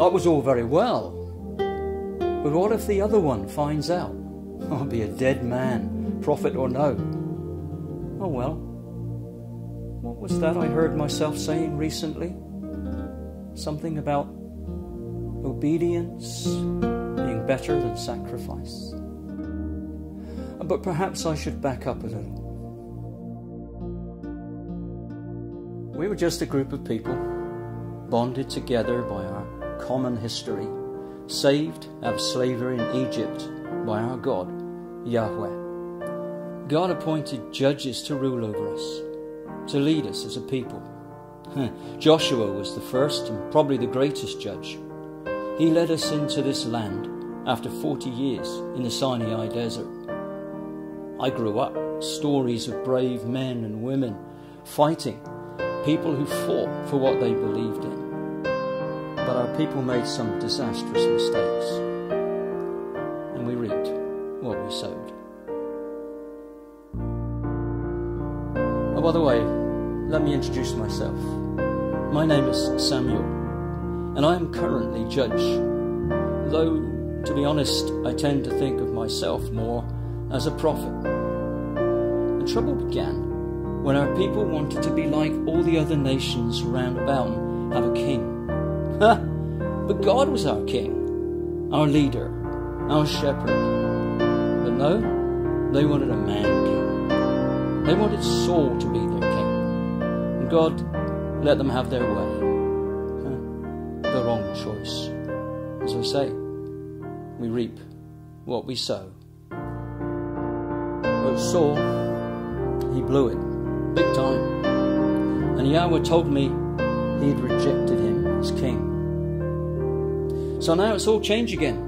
That was all very well. But what if the other one finds out? I'll be a dead man, prophet or no. Oh well. What was that I heard myself saying recently? Something about obedience being better than sacrifice. But perhaps I should back up a little. We were just a group of people, bonded together by our common history, saved out of slavery in Egypt by our God, Yahweh. God appointed judges to rule over us, to lead us as a people. Joshua was the first and probably the greatest judge. He led us into this land after 40 years in the Sinai desert. I grew up, stories of brave men and women fighting, people who fought for what they believed in. But our people made some disastrous mistakes, and we reaped what we sowed. Oh, by the way, let me introduce myself. My name is Samuel, and I am currently judge, though, to be honest, I tend to think of myself more as a prophet. The trouble began when our people wanted to be like all the other nations round about and have a king. But God was our king, our leader, our shepherd. But no, they wanted a man king. They wanted Saul to be their king. And God let them have their way. The wrong choice. As I say, we reap what we sow. But Saul, he blew it, big time. And Yahweh told me he had rejected him as king. So now it's all change again,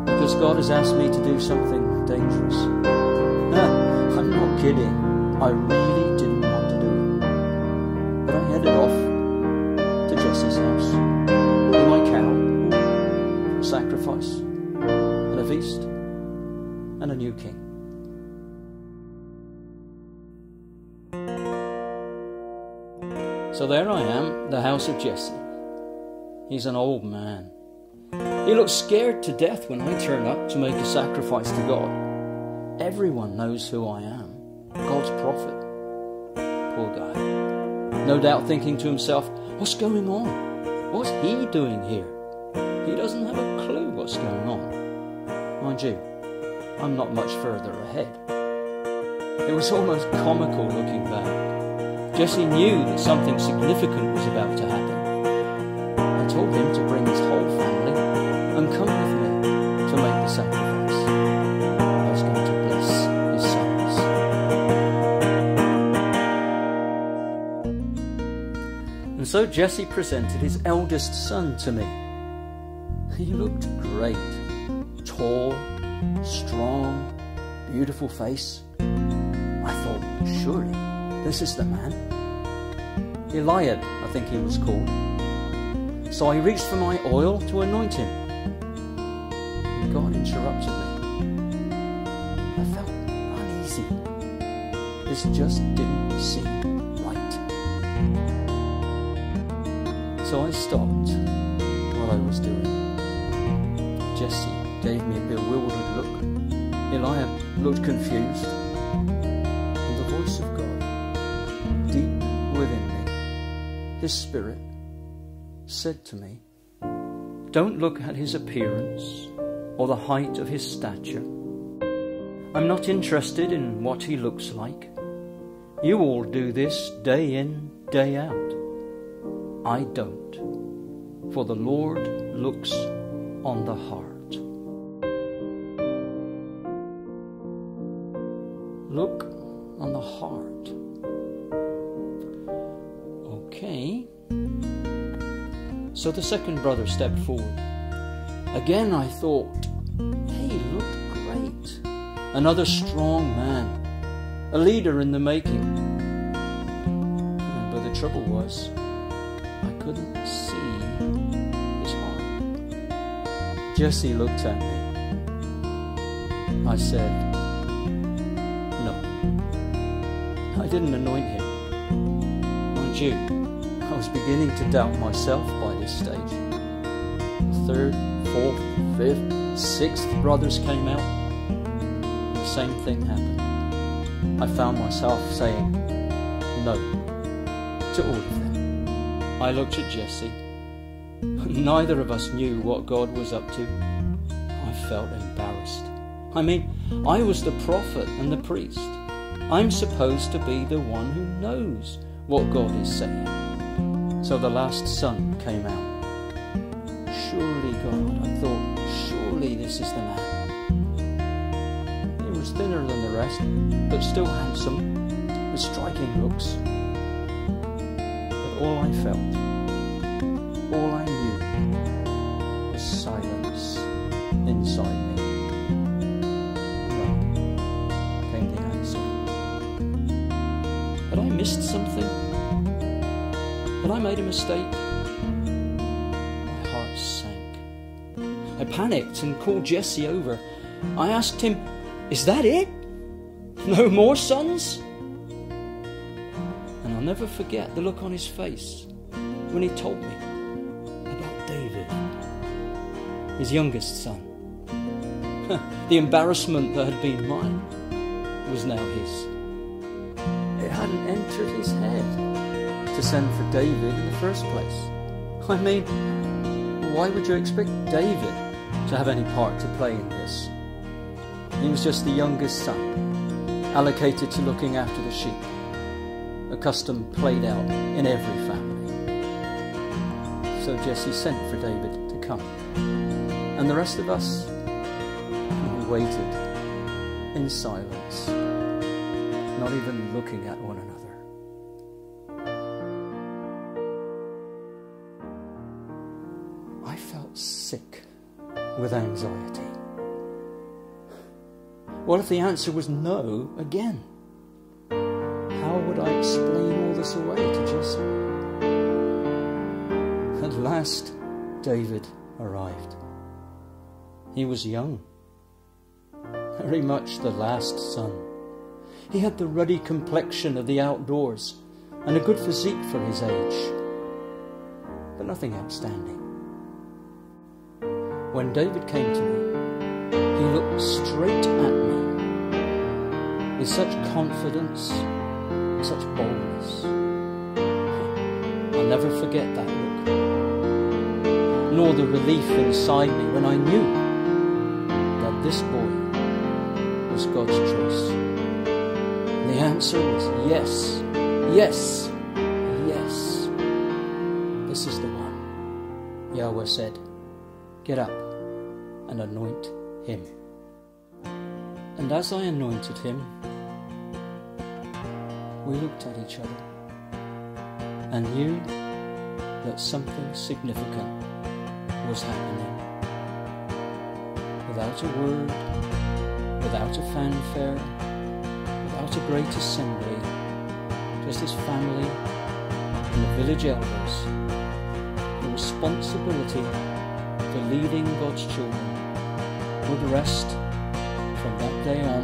because God has asked me to do something dangerous. I'm not kidding. I really didn't want to do it. But I headed off to Jesse's house with my cow, a sacrifice, and a feast, and a new king. So there I am, the house of Jesse. He's an old man. He looks scared to death when I turn up to make a sacrifice to God. Everyone knows who I am, God's prophet. Poor guy. No doubt thinking to himself, what's going on? What's he doing here? He doesn't have a clue what's going on. Mind you, I'm not much further ahead. It was almost comical looking back. Jesse knew that something significant was about to happen. I told him to bring his whole family and come with me to make the sacrifice. I was going to bless his sons. And so Jesse presented his eldest son to me. He looked great. Tall, strong, beautiful face. I thought, surely this is the man. Eliab, I think he was called. So I reached for my oil to anoint him. And God interrupted me. I felt uneasy. This just didn't seem right. So I stopped what I was doing. Jesse gave me a bewildered look. Eliab looked confused. And the voice of God, deep within me, his spirit, said to me, don't look at his appearance or the height of his stature. I'm not interested in what he looks like. You all do this day in, day out. I don't, for the Lord looks on the heart. Look on the heart. Okay. So the second brother stepped forward. Again I thought, he looked great. Another strong man, a leader in the making. But the trouble was, I couldn't see his heart. Jesse looked at me. I said, no. I didn't anoint him. Mind you, I was beginning to doubt myself by this stage. third, fourth, fifth, sixth brothers came out, and the same thing happened. I found myself saying no to all of them. I looked at Jesse. Neither of us knew what God was up to. I felt embarrassed. I mean, I was the prophet and the priest. I'm supposed to be the one who knows what God is saying. So the last son came out. Surely God, I thought, surely this is the man. He was thinner than the rest, but still handsome, with striking looks. But all I felt, all I knew, was silence inside me. No, came the answer. Had I missed something? Had I made a mistake? My heart sank. I panicked and called Jesse over. I asked him, "Is that it? No more sons?" And I'll never forget the look on his face when he told me about David, his youngest son. The embarrassment that had been mine was now his. It hadn't entered his head to send for David in the first place. I mean, why would you expect David to have any part to play in this? He was just the youngest son, allocated to looking after the sheep, a custom played out in every family. So Jesse sent for David to come. And the rest of us, we waited in silence, not even looking at one another. I felt sick with anxiety. What if the answer was no again? How would I explain all this away to Jesse? At last, David arrived. He was young, very much the last son. He had the ruddy complexion of the outdoors and a good physique for his age, but nothing outstanding. When David came to me, he looked straight at me with such confidence and such boldness. I'll never forget that look, nor the relief inside me when I knew that this boy was God's choice. The answer was yes, yes, yes. This is the one. Yahweh said, "Get up and anoint him." And as I anointed him, we looked at each other and knew that something significant was happening. Without a word, without a fanfare, without a great assembly, just his family and the village elders, the responsibility for leading God's children would rest from that day on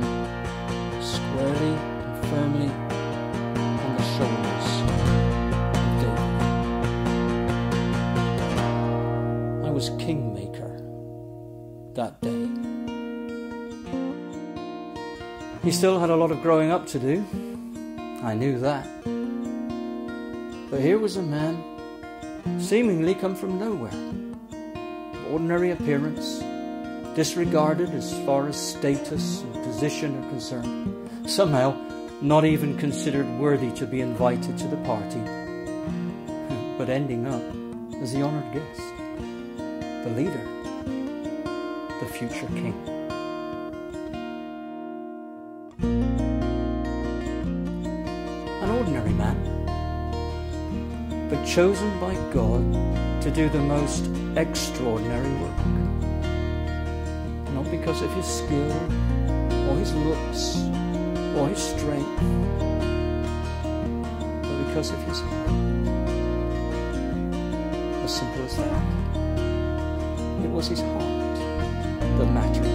squarely and firmly on the shoulders of David. I was kingmaker that day. He still had a lot of growing up to do. I knew that. But here was a man seemingly come from nowhere. Ordinary appearance, disregarded as far as status and position are concerned, somehow not even considered worthy to be invited to the party, but ending up as the honored guest, the leader, the future king. An ordinary man, but chosen by God to do the most extraordinary work. Not because of his skill, or his looks, or his strength, but because of his heart. As simple as that. It was his heart that mattered.